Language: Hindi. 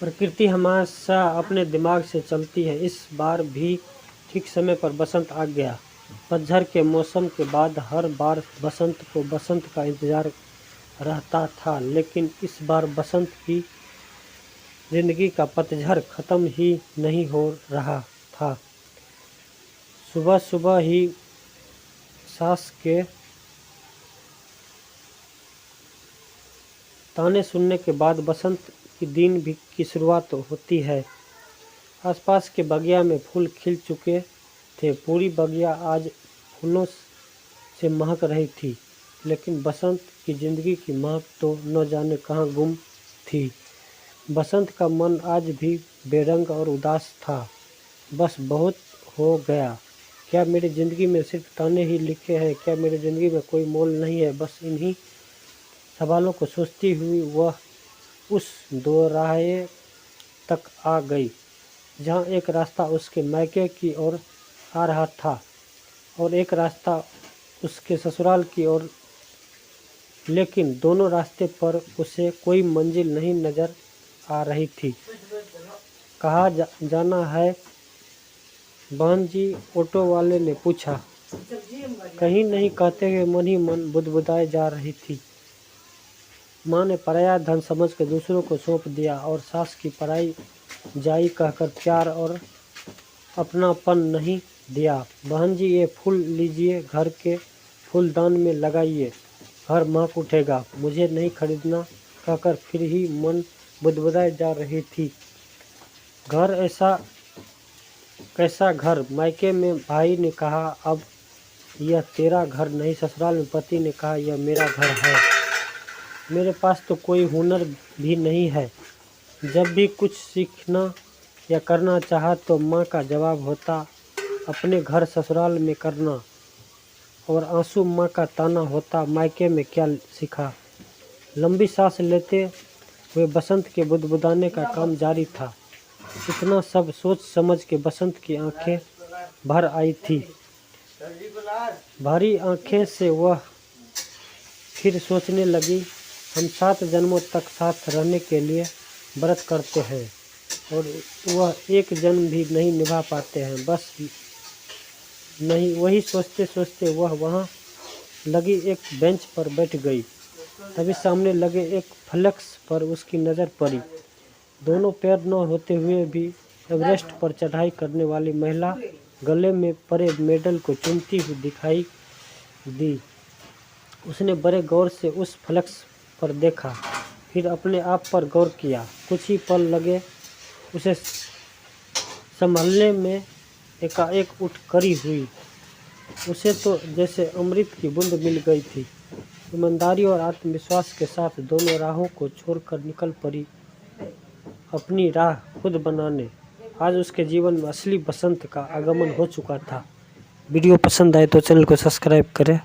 प्रकृति हमेशा अपने दिमाग से चलती है। इस बार भी ठीक समय पर बसंत आ गया। पतझड़ के मौसम के बाद हर बार बसंत को बसंत का इंतजार रहता था, लेकिन इस बार बसंत की जिंदगी का पतझड़ खत्म ही नहीं हो रहा था। सुबह सुबह ही सास के ताने सुनने के बाद बसंत की दिन भी की शुरुआत होती है। आसपास के बगिया में फूल खिल चुके थे। पूरी बगिया आज फूलों से महक रही थी, लेकिन बसंत की जिंदगी की महक तो न जाने कहाँ गुम थी। बसंत का मन आज भी बेरंग और उदास था। बस बहुत हो गया। क्या मेरी ज़िंदगी में सिर्फ ताने ही लिखे हैं? क्या मेरी ज़िंदगी में कोई मोल नहीं है? बस इन्हीं सवालों को सोचती हुई वह उस दोराहे तक आ गई जहाँ एक रास्ता उसके मायके की ओर आ रहा था और एक रास्ता उसके ससुराल की ओर, लेकिन दोनों रास्ते पर उसे कोई मंजिल नहीं नज़र आ रही थी। कहाँ जाना है बहन जी? ऑटो वाले ने पूछा। कहीं नहीं कहते हुए मन ही मन बुदबुदाए जा रही थी। माँ ने पराया धन समझ कर दूसरों को सौंप दिया और सास की पराई जाई कहकर प्यार और अपनापन नहीं दिया। बहन जी, ये फूल लीजिए, घर के फूलदान में लगाइए, घर महक उठेगा। मुझे नहीं खरीदना कहकर फिर ही मन बुदबुदाए जा रही थी। घर ऐसा कैसा घर? मायके में भाई ने कहा, अब यह तेरा घर नहीं। ससुराल में पति ने कहा, यह मेरा घर है। मेरे पास तो कोई हुनर भी नहीं है। जब भी कुछ सीखना या करना चाहा तो माँ का जवाब होता, अपने घर ससुराल में करना, और आंसू माँ का ताना होता, मायके में क्या सीखा। लंबी सांस लेते हुए बसंत के बुदबुदाने का काम जारी था। इतना सब सोच समझ के बसंत की आंखें भर आई थी। भारी आंखें से वह फिर सोचने लगी, हम 7 जन्मों तक साथ रहने के लिए व्रत करते हैं और वह एक जन्म भी नहीं निभा पाते हैं। बस नहीं। वही सोचते सोचते वह वहाँ लगी एक बेंच पर बैठ गई। तभी सामने लगे एक फ्लेक्स पर उसकी नज़र पड़ी। दोनों पैर न होते हुए भी एवरेस्ट पर चढ़ाई करने वाली महिला गले में पड़े मेडल को चूमती हुई दिखाई दी। उसने बड़े गौर से उस फ्लेक्स पर देखा, फिर अपने आप पर गौर किया। कुछ ही पल लगे उसे संभलने में। एकाएक उठ खड़ी हुई। उसे तो जैसे अमृत की बूंद मिल गई थी। ईमानदारी और आत्मविश्वास के साथ दोनों राहों को छोड़कर निकल पड़ी अपनी राह खुद बनाने। आज उसके जीवन में असली बसंत का आगमन हो चुका था। वीडियो पसंद आए तो चैनल को सब्सक्राइब करें।